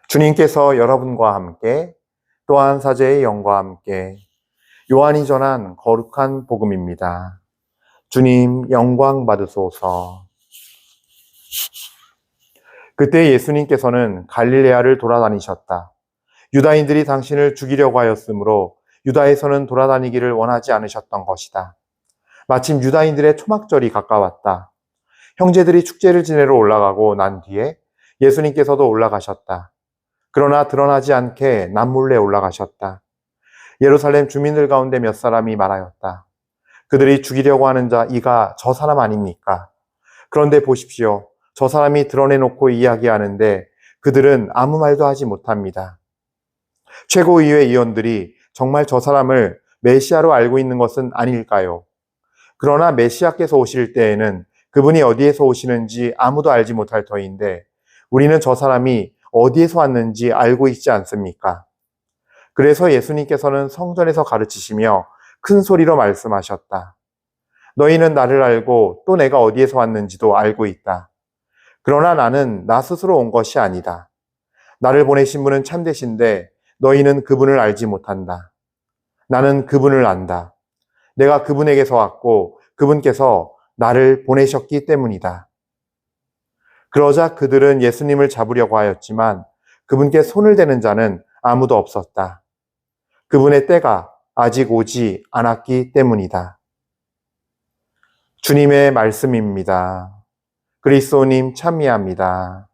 주님께서 여러분과 함께 또한 사제의 영과 함께 요한이 전한 거룩한 복음입니다. 주님 영광 받으소서. 그때 예수님께서는 갈릴레아를 돌아다니셨다. 유다인들이 당신을 죽이려고 하였으므로 유다에서는 돌아다니기를 원하지 않으셨던 것이다. 마침 유다인들의 초막절이 가까웠다. 형제들이 축제를 지내러 올라가고 난 뒤에 예수님께서도 올라가셨다. 그러나 드러나지 않게 남몰래 올라가셨다. 예루살렘 주민들 가운데 몇 사람이 말하였다. 그들이 죽이려고 하는 자 이가 저 사람 아닙니까? 그런데 보십시오. 저 사람이 드러내놓고 이야기하는데 그들은 아무 말도 하지 못합니다. 최고의회 의원들이 정말 저 사람을 메시아로 알고 있는 것은 아닐까요? 그러나 메시아께서 오실 때에는 그분이 어디에서 오시는지 아무도 알지 못할 터인데 우리는 저 사람이 어디에서 왔는지 알고 있지 않습니까? 그래서 예수님께서는 성전에서 가르치시며 큰 소리로 말씀하셨다. 너희는 나를 알고 또 내가 어디에서 왔는지도 알고 있다. 그러나 나는 나 스스로 온 것이 아니다. 나를 보내신 분은 참되신데 너희는 그분을 알지 못한다. 나는 그분을 안다. 내가 그분에게서 왔고 그분께서 나를 보내셨기 때문이다. 그러자 그들은 예수님을 잡으려고 하였지만 그분께 손을 대는 자는 아무도 없었다. 그분의 때가 아직 오지 않았기 때문이다. 주님의 말씀입니다. 그리스도님 찬미합니다.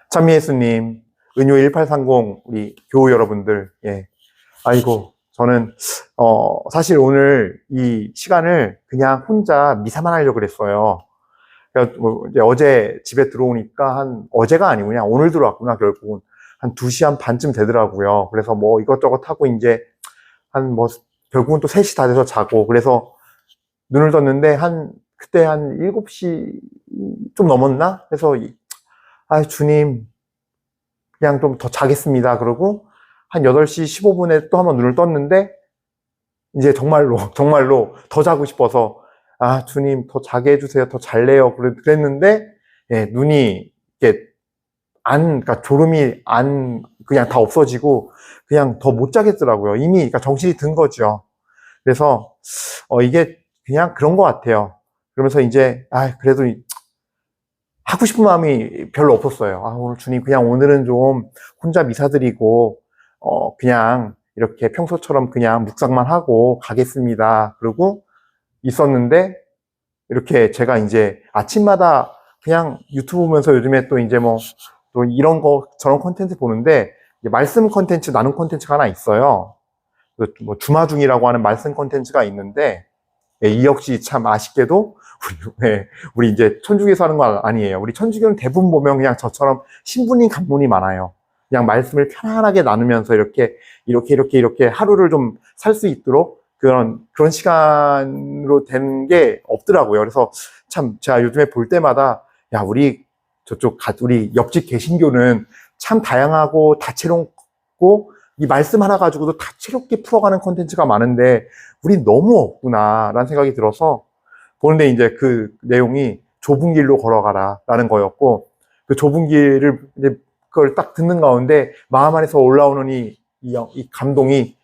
찬미 예수님, 은요 1830 우리 교우 여러분들, 아이고 저는 사실 오늘 이 시간을 그냥 혼자 미사만 하려고 그랬어요. 그러니까 이제 어제 집에 들어오니까 어제가 아니고 그냥 오늘 들어왔구나 결국은 한 2시 한 반쯤 되더라고요. 그래서 뭐 이것저것 하고 이제 결국은 또 3시 다 돼서 자고 그래서 눈을 떴는데 그때 한 7시 좀 넘었나? 그래서 주님 그냥 좀 더 자겠습니다. 그러고 한 8시 15분에 또 한번 눈을 떴는데 이제 정말로 더 자고 싶어서 주님 더 자게 해주세요. 더 잘래요. 그랬는데 눈이 이렇게 그러니까 졸음이 그냥 다 없어지고 그냥 더 못 자겠더라고요. 이미 그러니까 정신이 든 거죠. 그래서 이게 그냥 그런 것 같아요. 그러면서 이제 그래도 하고 싶은 마음이 별로 없었어요. 오늘 주님 그냥 오늘은 좀 혼자 미사드리고 그냥 이렇게 평소처럼 그냥 묵상만 하고 가겠습니다. 그러고 있었는데 이렇게 제가 이제 아침마다 그냥 유튜브 보면서 요즘에 또 이제 또 이런 거 저런 콘텐츠 보는데 말씀 콘텐츠 나눈 콘텐츠가 하나 있어요. 주마중이라고 하는 말씀 콘텐츠가 있는데 이 역시 참 아쉽게도 우리 이제 천주교에서 하는 거 아니에요. 우리 천주교는 대부분 보면 그냥 저처럼 신부님 강론이 많아요. 그냥 말씀을 편안하게 나누면서 이렇게 하루를 좀 살 수 있도록 그런 시간으로 된 게 없더라고요. 그래서 참 제가 요즘에 볼 때마다 우리 옆집 개신교는 참 다양하고 다채롭고 이 말씀 하나 가지고도 다채롭게 풀어가는 콘텐츠가 많은데 우리 너무 없구나라는 생각이 들어서 보는데 이제 그 내용이 좁은 길로 걸어가라 라는 거였고 그 좁은 길을 이제 그걸 딱 듣는 가운데 마음 안에서 올라오는 이 감동이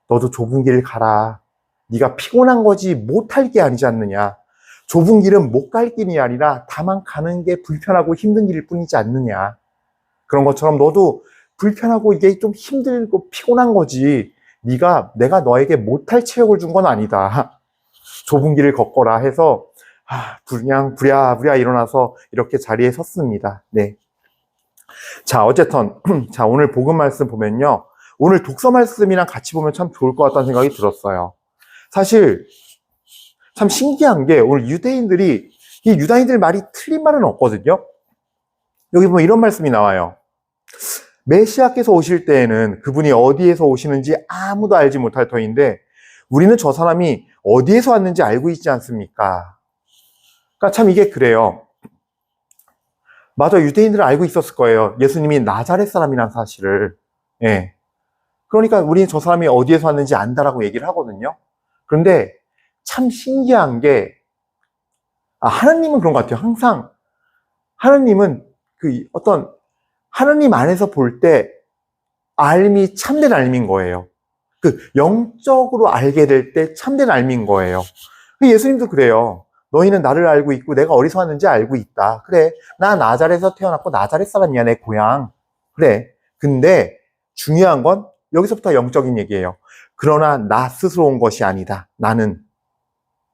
너도 좁은 길 가라. 네가 피곤한 거지 못할 게 아니지 않느냐. 좁은 길은 못 갈 길이 아니라 다만 가는 게 불편하고 힘든 길일 뿐이지 않느냐. 그런 것처럼 너도 불편하고 이게 좀 힘들고 피곤한 거지 내가 너에게 못할 체력을 준 건 아니다. 좁은 길을 걷거라 해서 그냥 부랴부랴 일어나서 이렇게 자리에 섰습니다. 네. 자, 어쨌든 자, 오늘 복음 말씀 보면요. 오늘 독서 말씀이랑 같이 보면 참 좋을 것 같다는 생각이 들었어요. 사실 참 신기한 게 오늘 이 유다인들 말이 틀린 말은 없거든요. 여기 보면 이런 말씀이 나와요. 메시아께서 오실 때에는 그분이 어디에서 오시는지 아무도 알지 못할 터인데 우리는 저 사람이 어디에서 왔는지 알고 있지 않습니까? 그러니까 참 이게 그래요. 맞아, 유대인들은 알고 있었을 거예요. 예수님이 나자렛 사람이란 사실을. 예. 그러니까 우리는 저 사람이 어디에서 왔는지 안다라고 얘기를 하거든요. 그런데 참 신기한 게 하나님은 그런 것 같아요. 항상 하나님은 그 어떤 하나님 안에서 볼 때 알미 참된 알미인 거예요. 그 영적으로 알게 될 때 참된 알미인 거예요. 예수님도 그래요. 너희는 나를 알고 있고 내가 어디서 왔는지 알고 있다. 그래, 나 나자렛에서 태어났고 나자렛 사람이야, 내 고향. 그래. 근데 중요한 건 여기서부터 영적인 얘기예요. 그러나 나 스스로 온 것이 아니다.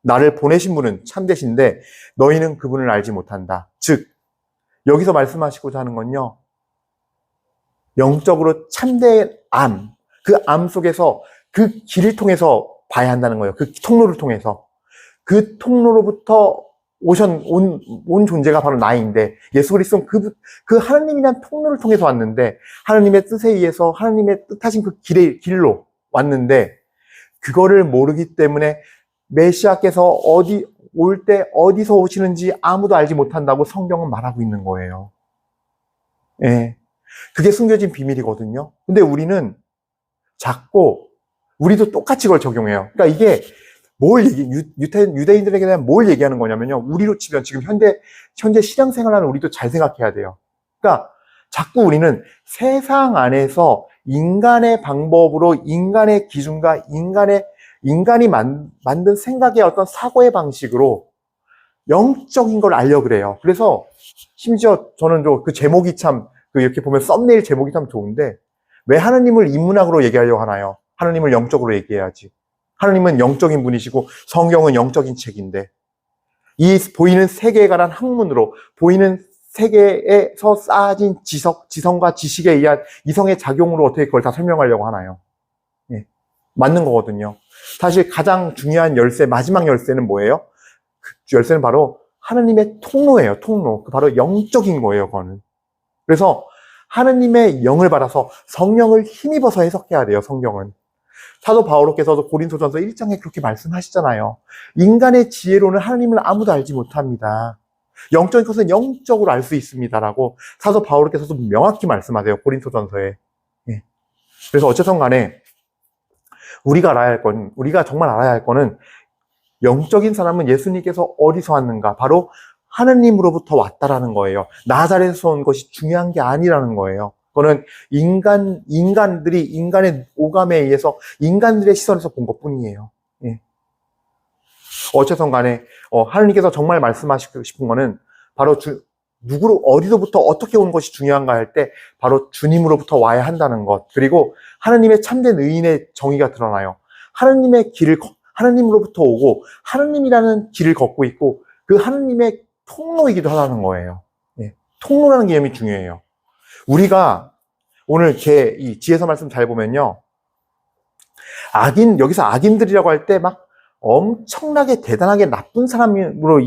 나를 보내신 분은 참되신데 너희는 그분을 알지 못한다. 즉 여기서 말씀하시고자 하는 건요, 영적으로 참된 암, 그 암 속에서 그 길을 통해서 봐야 한다는 거예요. 그 통로를 통해서. 그 통로로부터 온 존재가 바로 나인데, 예수 그리스도는 그 하나님이란 통로를 통해서 왔는데, 하나님의 뜻에 의해서 하나님의 뜻하신 그 길로 왔는데, 그거를 모르기 때문에 메시아께서 올 때 어디서 오시는지 아무도 알지 못한다고 성경은 말하고 있는 거예요. 예. 그게 숨겨진 비밀이거든요. 근데 우리는 자꾸, 우리도 똑같이 그걸 적용해요. 그러니까 이게 유대인들에게 대한 뭘 얘기하는 거냐면요. 우리로 치면 지금 현재 신앙생활하는 우리도 잘 생각해야 돼요. 그러니까 자꾸 우리는 세상 안에서 인간의 방법으로, 인간의 기준과 인간이 만든 생각의 어떤 사고의 방식으로 영적인 걸 알려고 그래요. 그래서 심지어 저는 그 제목이 참, 이렇게 보면 썸네일 제목이 참 좋은데, 왜 하나님을 인문학으로 얘기하려고 하나요? 하나님을 영적으로 얘기해야지. 하나님은 영적인 분이시고 성경은 영적인 책인데, 이 보이는 세계에 관한 학문으로, 보이는 세계에서 쌓아진 지성과 지식에 의한 이성의 작용으로 어떻게 그걸 다 설명하려고 하나요? 예, 맞는 거거든요. 사실 가장 중요한 열쇠, 마지막 열쇠는 뭐예요? 그 열쇠는 바로 하나님의 통로예요. 통로. 바로 영적인 거예요, 그거는. 그래서 하나님의 영을 받아서 성령을 힘입어서 해석해야 돼요, 성경은. 사도 바오로께서도 고린도전서 1장에 그렇게 말씀하시잖아요. 인간의 지혜로는 하나님을 아무도 알지 못합니다. 영적인 것은 영적으로 알 수 있습니다라고 사도 바오로께서도 명확히 말씀하세요, 고린도전서에. 예. 그래서 어쨌든 간에 우리가 정말 알아야 할 거는, 영적인 사람은 예수님께서 어디서 왔는가? 바로 하느님으로부터 왔다라는 거예요. 나자렛에서 온 것이 중요한 게 아니라는 거예요. 그거는 인간들이 인간의 오감에 의해서 인간들의 시선에서 본 것 뿐이에요. 예. 어쨌든 간에, 하느님께서 정말 말씀하시고 싶은 거는 바로 어디로부터 어떻게 온 것이 중요한가 할 때 바로 주님으로부터 와야 한다는 것. 그리고 하느님의 참된 의인의 정의가 드러나요. 하느님으로부터 오고 하느님이라는 길을 걷고 있고 그 하느님의 통로이기도 하다는 거예요. 예. 통로라는 개념이 중요해요. 우리가 오늘 이 지혜서 말씀 잘 보면요, 여기서 악인들이라고 할 때 막 엄청나게 대단하게 나쁜 사람으로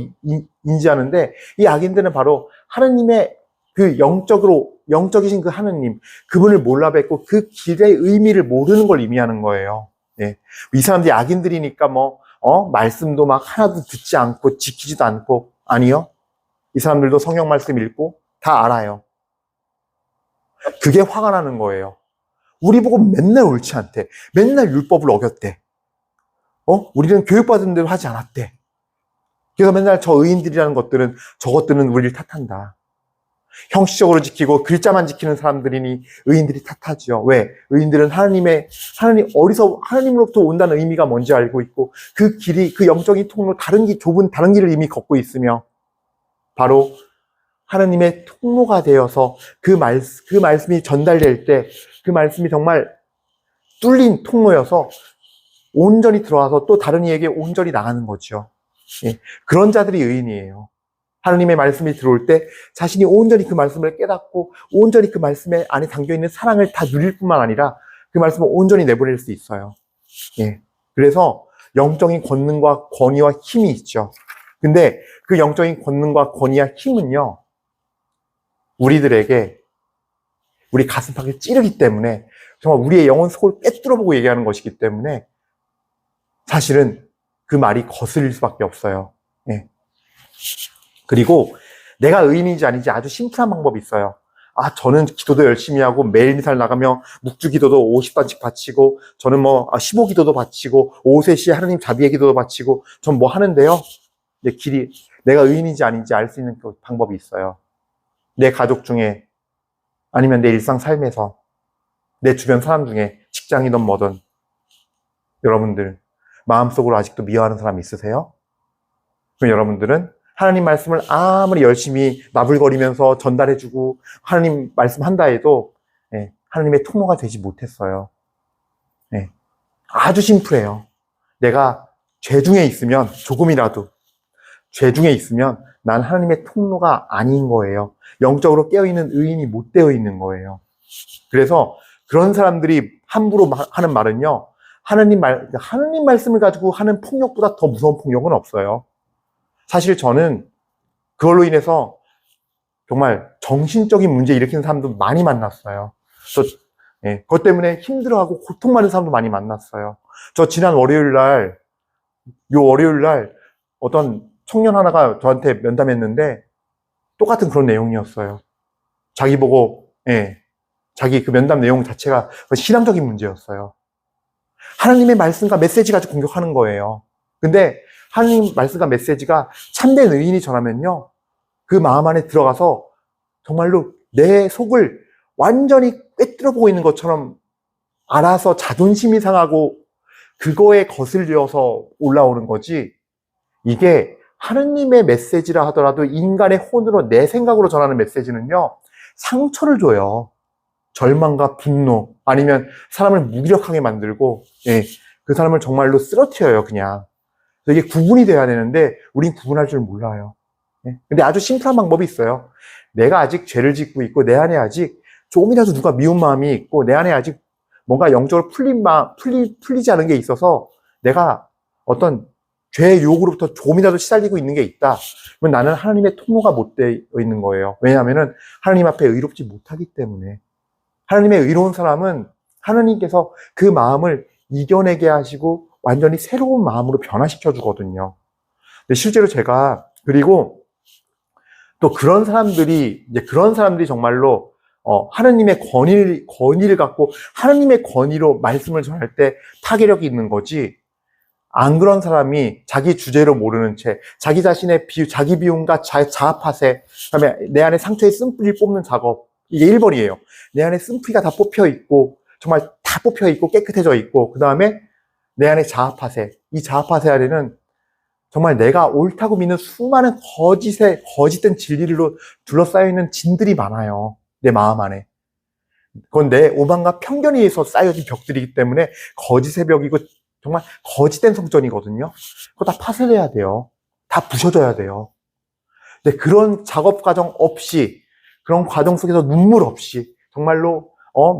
인지하는데, 이 악인들은 바로 하느님의 그 영적이신 그 하느님, 그분을 몰라 뵙고 그 길의 의미를 모르는 걸 의미하는 거예요. 예. 이 사람들이 악인들이니까 말씀도 막 하나도 듣지 않고 지키지도 않고, 아니요. 이 사람들도 성경 말씀 읽고 다 알아요. 그게 화가 나는 거예요. 우리 보고 맨날 옳지 않대. 맨날 율법을 어겼대. 우리는 교육받은 대로 하지 않았대. 그래서 맨날 저것들은 우리를 탓한다. 형식적으로 지키고 글자만 지키는 사람들이니 의인들이 탓하죠. 왜? 의인들은 하나님으로부터 온다는 의미가 뭔지 알고 있고, 그 길이, 그 영적인 통로, 좁은 다른 길을 이미 걷고 있으며, 바로 하나님의 통로가 되어서 그 말씀이 전달될 때, 그 말씀이 정말 뚫린 통로여서 온전히 들어와서 또 다른 이에게 온전히 나가는 거죠. 예. 그런 자들이 의인이에요. 하나님의 말씀이 들어올 때 자신이 온전히 그 말씀을 깨닫고 온전히 그 말씀에 안에 담겨있는 사랑을 다 누릴 뿐만 아니라 그 말씀을 온전히 내보낼 수 있어요. 예. 그래서 영적인 권능과 권위와 힘이 있죠. 근데 그 영적인 권능과 권위와 힘은요, 우리 가슴팍을 찌르기 때문에, 정말 우리의 영혼 속을 꿰뚫어보고 얘기하는 것이기 때문에 사실은 그 말이 거슬릴 수밖에 없어요. 예. 그리고 내가 의인인지 아닌지 아주 심플한 방법이 있어요. 저는 기도도 열심히 하고 매일 미사를 나가며 묵주 기도도 50단씩 바치고, 저는 15기도도 바치고, 오후 3시에 하느님 자비의 기도도 바치고, 전 하는데요. 내가 의인인지 아닌지 알 수 있는 그 방법이 있어요. 내 가족 중에, 아니면 내 일상 삶에서, 내 주변 사람 중에, 직장이든 뭐든, 여러분들 마음속으로 아직도 미워하는 사람 있으세요? 그럼 여러분들은 하나님 말씀을 아무리 열심히 나불거리면서 전달해주고 하나님 말씀한다 해도 하나님의 통로가 되지 못했어요. 아주 심플해요. 내가 죄 중에 있으면, 조금이라도 죄 중에 있으면 난 하나님의 통로가 아닌 거예요. 영적으로 깨어있는 의인이 못 되어 있는 거예요. 그래서 그런 사람들이 함부로 하는 말은요, 하나님 말씀을 가지고 하는 폭력보다 더 무서운 폭력은 없어요. 사실 저는 그걸로 인해서 정말 정신적인 문제 일으키는 사람도 많이 만났어요. 그것 때문에 힘들어하고 고통받는 사람도 많이 만났어요. 저 지난 월요일 날 어떤 청년 하나가 저한테 면담했는데 똑같은 그런 내용이었어요. 자기 보고, 자기 그 면담 내용 자체가 신앙적인 문제였어요. 하나님의 말씀과 메시지 가지고 공격하는 거예요. 근데 하나님 말씀과 메시지가 참된 의인이 전하면요, 그 마음 안에 들어가서 정말로 내 속을 완전히 꿰뚫어 보고 있는 것처럼 알아서 자존심이 상하고 그거에 거슬려서 올라오는 거지, 이게 하느님의 메시지라 하더라도 인간의 혼으로 내 생각으로 전하는 메시지는요, 상처를 줘요. 절망과 분노, 아니면 사람을 무기력하게 만들고, 그 사람을 정말로 쓰러뜨려요, 그냥. 이게 구분이 돼야 되는데 우린 구분할 줄 몰라요. 근데 아주 심플한 방법이 있어요. 내가 아직 죄를 짓고 있고 내 안에 아직 조금이라도 누가 미운 마음이 있고 내 안에 아직 뭔가 영적으로 풀리지 않은 게 있어서 내가 어떤 죄의 유혹으로부터 조금이라도 시달리고 있는 게 있다. 그러면 나는 하나님의 통로가 못 되어 있는 거예요. 왜냐하면 하나님 앞에 의롭지 못하기 때문에. 하나님의 의로운 사람은 하나님께서 그 마음을 이겨내게 하시고 완전히 새로운 마음으로 변화시켜 주거든요. 근데 실제로 제가, 그리고 또 그런 사람들이 정말로 하나님의 권위를 갖고 하나님의 권위로 말씀을 전할 때 파괴력이 있는 거지, 안 그런 사람이 자기 주제로 모르는 채 자기 자신의 자기 비움과 자아파세, 그다음에 내 안에 상처의 쓴뿌리를 뽑는 작업, 이게 1번이에요. 내 안에 쓴뿌리가 다 뽑혀 있고 정말 다 뽑혀 있고 깨끗해져 있고, 그 다음에 내 안에 자아파세, 이 자아파세 안에는 정말 내가 옳다고 믿는 수많은 거짓된 진리로 둘러싸여 있는 진들이 많아요. 내 마음 안에. 그건 내 오만과 편견에 의해서 쌓여진 벽들이기 때문에 거짓의 벽이고 정말 거짓된 성전이거든요. 그거 다 파쇄돼야 돼요. 다 부셔져야 돼요. 근데 그런 작업 과정 없이, 그런 과정 속에서 눈물 없이 정말로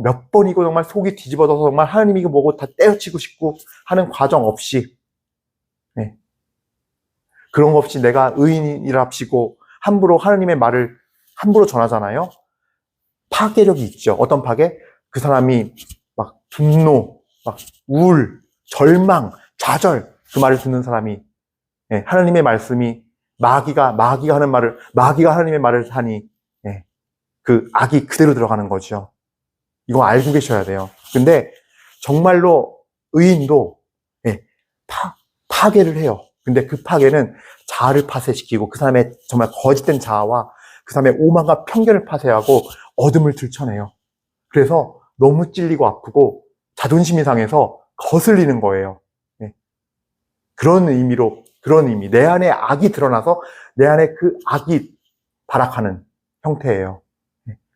몇 번이고 정말 속이 뒤집어져서 정말 하나님 이거 뭐고 다 때려치고 싶고 하는 과정 없이, 그런 거 없이 내가 의인이랍시고 함부로 하나님의 말을 함부로 전하잖아요. 파괴력이 있죠. 어떤 파괴? 그 사람이 막 분노, 막 우울, 절망, 좌절, 그 말을 듣는 사람이, 하나님의 말씀이 마귀가 하나님의 말을 하니, 그 악이 그대로 들어가는 거죠. 이거 알고 계셔야 돼요. 근데 정말로 의인도 파괴를 해요. 근데 그 파괴는 자아를 파쇄시키고 그 사람의 정말 거짓된 자아와 그 사람의 오만과 편견을 파쇄하고 어둠을 들춰내요. 그래서 너무 찔리고 아프고 자존심이 상해서 거슬리는 거예요. 그런 의미, 내 안에 악이 드러나서 내 안에 그 악이 발악하는 형태예요.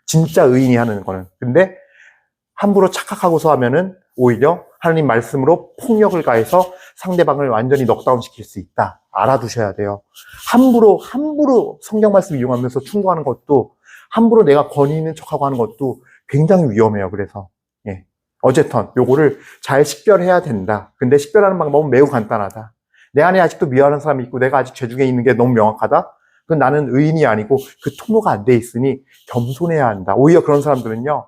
진짜 의인이 하는 거는. 근데 함부로 착각하고서 하면은 오히려 하나님 말씀으로 폭력을 가해서 상대방을 완전히 넉다운 시킬 수 있다. 알아두셔야 돼요. 함부로 성경 말씀 이용하면서 충고하는 것도, 함부로 내가 권위 있는 척하고 하는 것도 굉장히 위험해요. 그래서 어쨌든 요거를 잘 식별해야 된다. 근데 식별하는 방법은 매우 간단하다. 내 안에 아직도 미워하는 사람이 있고 내가 아직 죄 중에 있는 게 너무 명확하다. 그건 나는 의인이 아니고 그 통로가 안 돼 있으니 겸손해야 한다. 오히려 그런 사람들은요,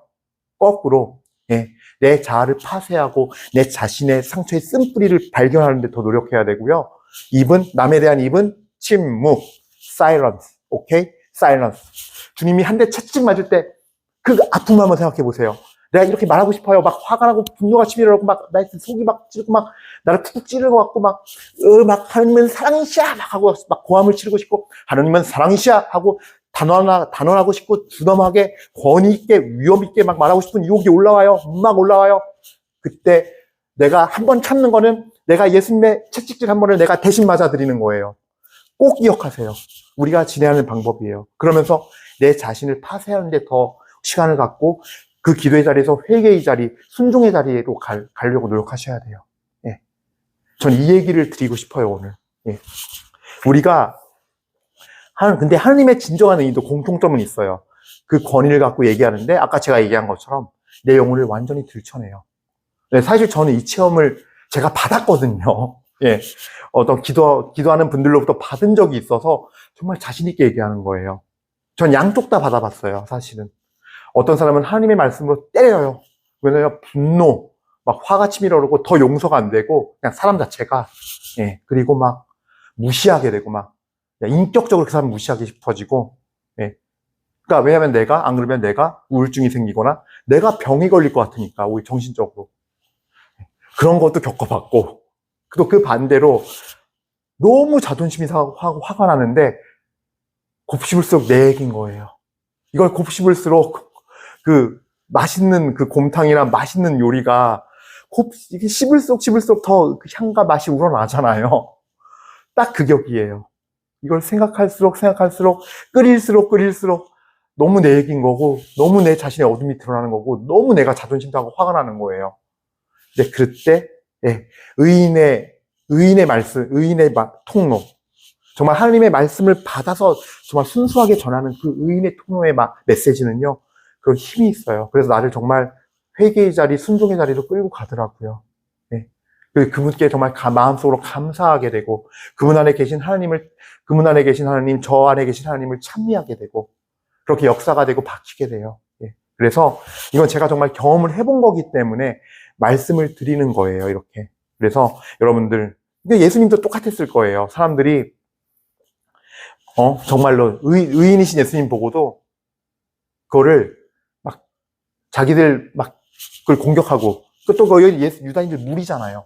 거꾸로 내 자아를 파쇄하고 내 자신의 상처의 쓴뿌리를 발견하는 데 더 노력해야 되고요. 남에 대한 침묵, silence, 오케이? silence. 주님이 한 대 채찍 맞을 때 그 아픔을 한번 생각해 보세요. 내가 이렇게 말하고 싶어요. 막 화가 나고 분노가 치밀어오고 막 나의 속이 막 찌르고 막 나를 푹 찌르는 것 같고 막 하나님은 사랑이시야 막 하고 막 고함을 치르고 싶고 하나님은 사랑이시야 하고 단언하고 싶고 두덤하게 권위 있게 위험 있게 막 말하고 싶은 유혹이 올라와요. 막 올라와요. 그때 내가 한 번 참는 거는 내가 예수님의 채찍질 한 번을 내가 대신 맞아드리는 거예요. 꼭 기억하세요. 우리가 지내야 하는 방법이에요. 그러면서 내 자신을 파쇄하는 데 더 시간을 갖고 그 기도의 자리에서 회개의 자리, 순종의 자리로 가려고 노력하셔야 돼요. 예. 전 이 얘기를 드리고 싶어요, 오늘. 예. 우리가, 근데 하나님의 진정한 의도 공통점은 있어요. 그 권위를 갖고 얘기하는데, 아까 제가 얘기한 것처럼 내 영혼을 완전히 들춰내요. 네, 사실 저는 이 체험을 제가 받았거든요. 예. 어떤 기도하는 분들로부터 받은 적이 있어서 정말 자신있게 얘기하는 거예요. 전 양쪽 다 받아봤어요, 사실은. 어떤 사람은 하나님의 말씀으로 때려요. 왜냐면 분노, 막 화가 치밀어오르고 더 용서가 안 되고 그냥 사람 자체가 예. 그리고 막 무시하게 되고 막 인격적으로 그 사람 무시하기 싶어지고 예. 그러니까 왜냐면 안 그러면 내가 우울증이 생기거나 내가 병이 걸릴 것 같으니까 오히려 정신적으로 그런 것도 겪어봤고 또 그 반대로 너무 자존심이 상하고 화가 나는데 곱씹을수록 내 얘기인 거예요. 이걸 곱씹을수록 그 맛있는 그 곰탕이나 맛있는 요리가 이게 씹을수록 더 그 향과 맛이 우러나잖아요. 딱 그 격이에요. 이걸 생각할수록 끓일수록 너무 내 얘기인 거고 너무 내 자신의 어둠이 드러나는 거고 너무 내가 자존심 상하고 화가 나는 거예요. 근데 그때 예, 의인의 말씀, 통로 정말 하나님의 말씀을 받아서 정말 순수하게 전하는 그 의인의 통로의 메시지는요 그런 힘이 있어요. 그래서 나를 정말 회개의 자리, 순종의 자리로 끌고 가더라고요. 네. 그분께 정말 마음속으로 감사하게 되고 그분 안에 계신 하나님, 저 안에 계신 하나님을 찬미하게 되고 그렇게 역사가 되고 바뀌게 돼요. 네. 그래서 이건 제가 정말 경험을 해본 거기 때문에 말씀을 드리는 거예요. 이렇게. 그래서 여러분들 예수님도 똑같았을 거예요. 사람들이 정말로 의인이신 예수님 보고도 그거를 막 자기들 막 그걸 공격하고 또 그 유다인들 무리잖아요.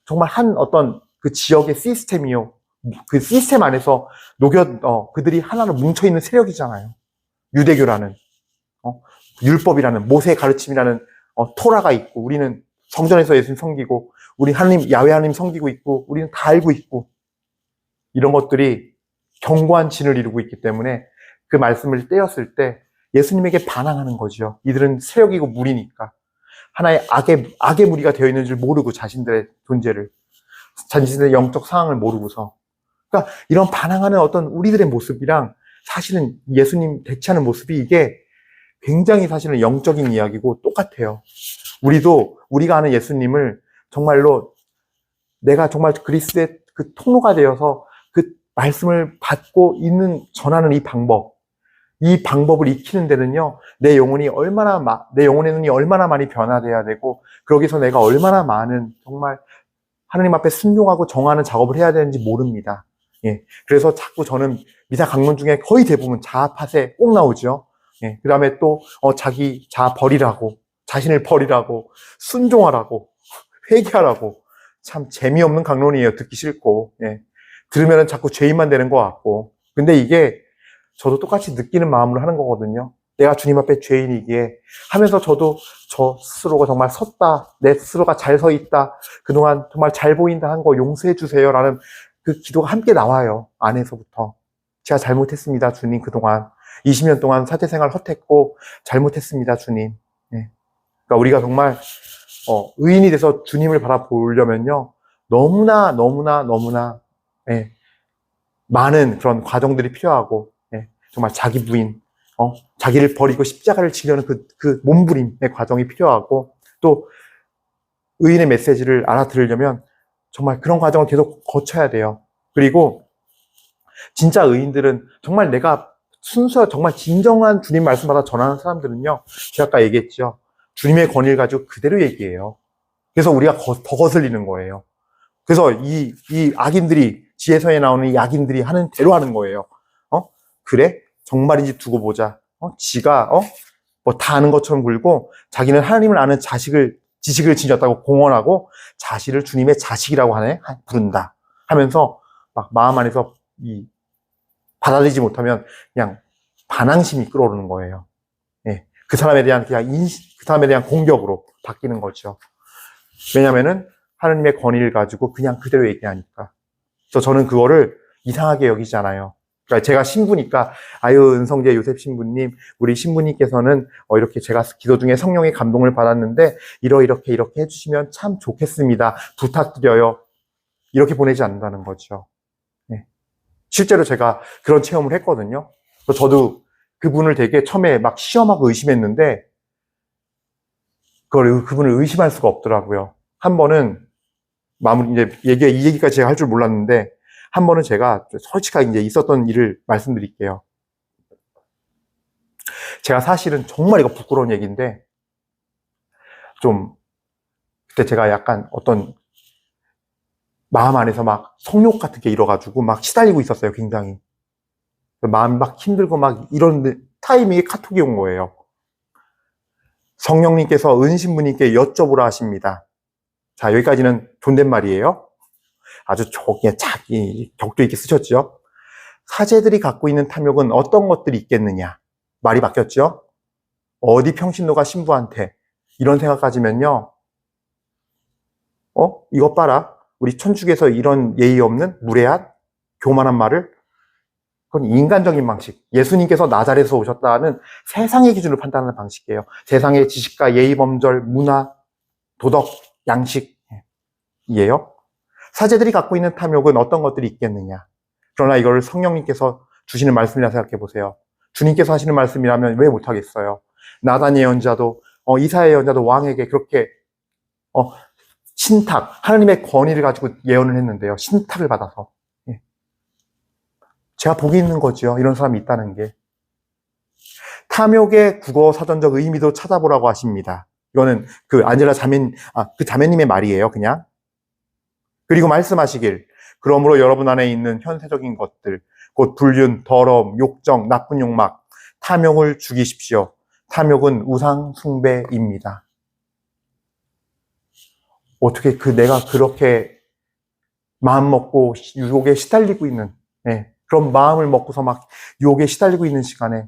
정말 어떤 그 지역의 시스템이요. 그 시스템 안에서 그들이 하나로 뭉쳐있는 세력이잖아요. 유대교라는 율법이라는 모세의 가르침이라는 토라가 있고 우리는 성전에서 예수님 섬기고 우리 야훼 하나님 섬기고 있고 우리는 다 알고 있고 이런 것들이 견고한 진을 이루고 있기 때문에 그 말씀을 떼었을 때 예수님에게 반항하는 거죠. 이들은 세력이고 무리니까 하나의 악의 무리가 되어 있는 줄 모르고 자신들의 존재를 자신들의 영적 상황을 모르고서 그러니까 이런 반항하는 어떤 우리들의 모습이랑 사실은 예수님 대치하는 모습이 이게 굉장히 사실은 영적인 이야기고 똑같아요. 우리가 아는 예수님을 정말로 내가 정말 그리스도의 그 통로가 되어서 그 말씀을 받고 전하는 이 방법을 익히는 데는요, 내 영혼의 눈이 얼마나 많이 변화돼야 되고, 그러기서 내가 얼마나 많은 정말 하나님 앞에 순종하고 정하는 작업을 해야 되는지 모릅니다. 예. 그래서 자꾸 저는 미사 강론 중에 거의 대부분 자아 파쇄 꼭 나오죠. 예. 그 다음에 또, 자기 자아 버리라고, 자신을 버리라고, 순종하라고, 회개하라고. 참 재미없는 강론이에요. 듣기 싫고. 예. 들으면 자꾸 죄인만 되는 것 같고. 근데 이게 저도 똑같이 느끼는 마음으로 하는 거거든요. 내가 주님 앞에 죄인이기에 하면서 저도 저 스스로가 정말 내 스스로가 잘 서 있다. 그동안 정말 잘 보인다 한 거 용서해 주세요. 라는 그 기도가 함께 나와요. 안에서부터. 제가 잘못했습니다. 주님 그동안. 20년 동안 사제생활 헛했고 잘못했습니다. 주님. 네. 그러니까 우리가 정말 의인이 돼서 주님을 바라보려면요. 너무나 네. 많은 그런 과정들이 필요하고 네. 정말 자기 부인 자기를 버리고 십자가를 지려는 그 몸부림의 과정이 필요하고 또 의인의 메시지를 알아들으려면 정말 그런 과정을 계속 거쳐야 돼요. 그리고 진짜 의인들은 정말 내가 정말 진정한 주님 말씀 받아 전하는 사람들은요. 제가 아까 얘기했죠. 주님의 권위를 가지고 그대로 얘기해요. 그래서 우리가 더 거슬리는 거예요. 그래서 이 악인들이 지혜서에 나오는 이 악인들이 하는 대로 하는 거예요. 그래? 정말인지 두고 보자. 지가 뭐 다 아는 것처럼 굴고 자기는 하나님을 아는 지식을 지녔다고 공언하고 자신을 주님의 자식이라고 부른다 하면서 막 마음 안에서 받아들이지 못하면 그냥 반항심이 끌어오르는 거예요. 예. 그 사람에 대한 그 사람에 대한 공격으로 바뀌는 거죠. 왜냐면은 하나님의 권위를 가지고 그냥 그대로 얘기하니까. 그래서 저는 그거를 이상하게 여기지 않아요. 그러니까 제가 신부니까, 아유, 은성재 요셉 신부님, 우리 신부님께서는 이렇게 제가 기도 중에 성령의 감동을 받았는데, 이렇게 해주시면 참 좋겠습니다. 부탁드려요. 이렇게 보내지 않는다는 거죠. 네. 실제로 제가 그런 체험을 했거든요. 그래서 저도 그분을 되게 처음에 막 시험하고 의심했는데, 그분을 의심할 수가 없더라고요. 한 번은, 이 얘기까지 제가 할 줄 몰랐는데, 한 번은 제가 솔직하게 이제 있었던 일을 말씀드릴게요. 제가 사실은 정말 이거 부끄러운 얘기인데, 그때 제가 약간 어떤 마음 안에서 막 성욕 같은 게 일어가지고 막 시달리고 있었어요, 굉장히. 마음이 막 힘들고 막 이런 타이밍에 카톡이 온 거예요. 성령님께서 은신부님께 여쭤보라 하십니다. 자, 여기까지는 존댓말이에요. 아주 그냥 격도 있게 쓰셨죠. 사제들이 갖고 있는 탐욕은 어떤 것들이 있겠느냐. 말이 바뀌었죠. 어디 평신도가 신부한테 이런 생각 가지면요. 이것 봐라. 우리 천주교에서 이런 예의 없는 무례한 교만한 말을, 그건 인간적인 방식. 예수님께서 나자렛에서 오셨다는 세상의 기준을 판단하는 방식이에요. 세상의 지식과 예의 범절, 문화, 도덕, 양식이에요. 사제들이 갖고 있는 탐욕은 어떤 것들이 있겠느냐. 그러나 이걸 성령님께서 주시는 말씀이라 생각해 보세요. 주님께서 하시는 말씀이라면 왜 못하겠어요? 나단 예언자도 이사야 예언자도 왕에게 그렇게 신탁, 하나님의 권위를 가지고 예언을 했는데요. 신탁을 받아서. 예. 제가 복이 있는 거죠. 이런 사람이 있다는 게. 탐욕의 국어 사전적 의미도 찾아보라고 하십니다. 이거는 그 안젤라 그 자매님의 말이에요, 그냥. 그리고 말씀하시길, 그러므로 여러분 안에 있는 현세적인 것들, 곧 불륜, 더러움, 욕정, 나쁜 욕망, 탐욕을 죽이십시오. 탐욕은 우상 숭배입니다. 어떻게 내가 그렇게 마음 먹고 유혹에 시달리고 있는, 그런 마음을 먹고서 막 유혹에 시달리고 있는 시간에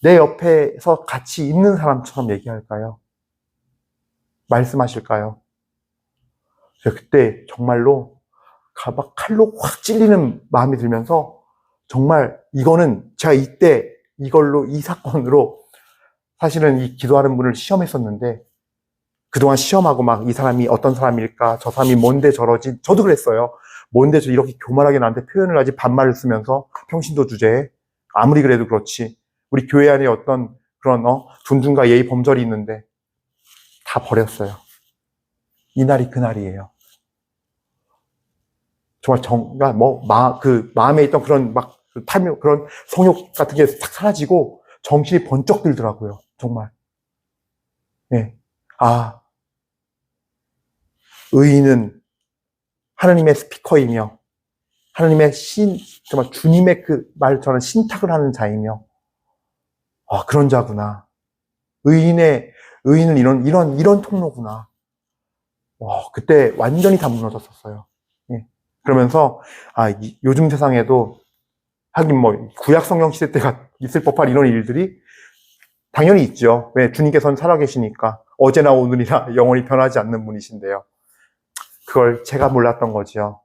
내 옆에서 같이 있는 사람처럼 얘기할까요? 말씀하실까요? 그때 정말로 칼로 확 찔리는 마음이 들면서 정말 이거는 제가 이때 이 사건으로 사실은 이 기도하는 분을 시험했었는데 그동안 시험하고 막 이 사람이 어떤 사람일까, 저 사람이 뭔데 저러지, 저도 그랬어요. 뭔데 이렇게 교만하게 나한테 표현을 하지, 반말을 쓰면서 평신도 주제에. 아무리 그래도 그렇지. 우리 교회 안에 어떤 그런 존중과 예의 범절이 있는데 다 버렸어요. 이날이 그날이에요. 정말 마음에 있던 그런 탐욕, 그런 성욕 같은 게 싹 사라지고 정신이 번쩍 들더라고요. 정말. 예. 의인은 하나님의 스피커이며 하나님의 정말 주님의 그 말처럼 신탁을 하는 자이며 그런 자구나. 의인은 이런 통로구나. 그때 완전히 다 무너졌었어요. 예. 그러면서 요즘 세상에도 하긴 구약 성경 시대 때가 있을 법한 이런 일들이 당연히 있죠. 왜? 주님께서는 살아계시니까 어제나 오늘이나 영원히 변하지 않는 분이신데요. 그걸 제가 몰랐던 거죠.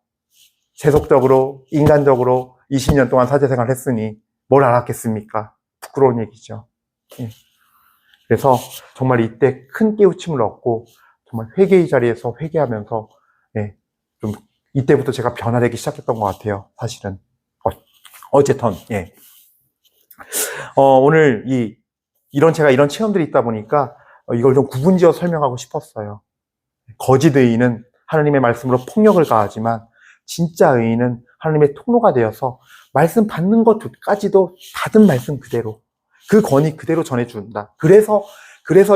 세속적으로, 인간적으로 20년 동안 사제생활을 했으니 뭘 알았겠습니까? 부끄러운 얘기죠. 예. 그래서 정말 이때 큰 깨우침을 얻고 정말 회개의 자리에서 회개하면서 좀 이때부터 제가 변화되기 시작했던 것 같아요. 사실은. 어쨌든 예. 오늘 제가 이런 체험들이 있다 보니까 이걸 좀 구분지어 설명하고 싶었어요. 거짓 의인은 하나님의 말씀으로 폭력을 가하지만 진짜 의인은 하나님의 통로가 되어서 말씀 받는 것까지도 받은 말씀 그대로 그 권위 그대로 전해준다. 그래서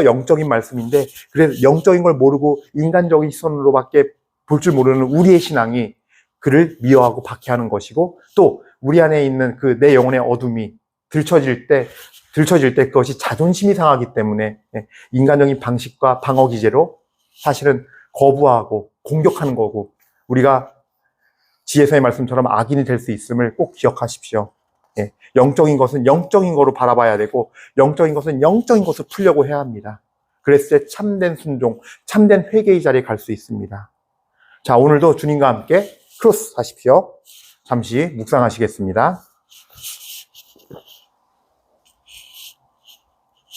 영적인 말씀인데, 그래서 영적인 걸 모르고 인간적인 시선으로밖에 볼 줄 모르는 우리의 신앙이 그를 미워하고 박해하는 것이고, 또 우리 안에 있는 내 영혼의 어둠이 들춰질 때 들춰질 때 그것이 자존심이 상하기 때문에 인간적인 방식과 방어 기제로 사실은 거부하고 공격하는 거고, 우리가 지혜서의 말씀처럼 악인이 될 수 있음을 꼭 기억하십시오. 영적인 것은 영적인 거로 바라봐야 되고, 영적인 것은 영적인 것을 풀려고 해야 합니다. 그랬을 때 참된 순종, 참된 회개의 자리에 갈 수 있습니다. 자, 오늘도 주님과 함께 크로스 하십시오. 잠시 묵상하시겠습니다.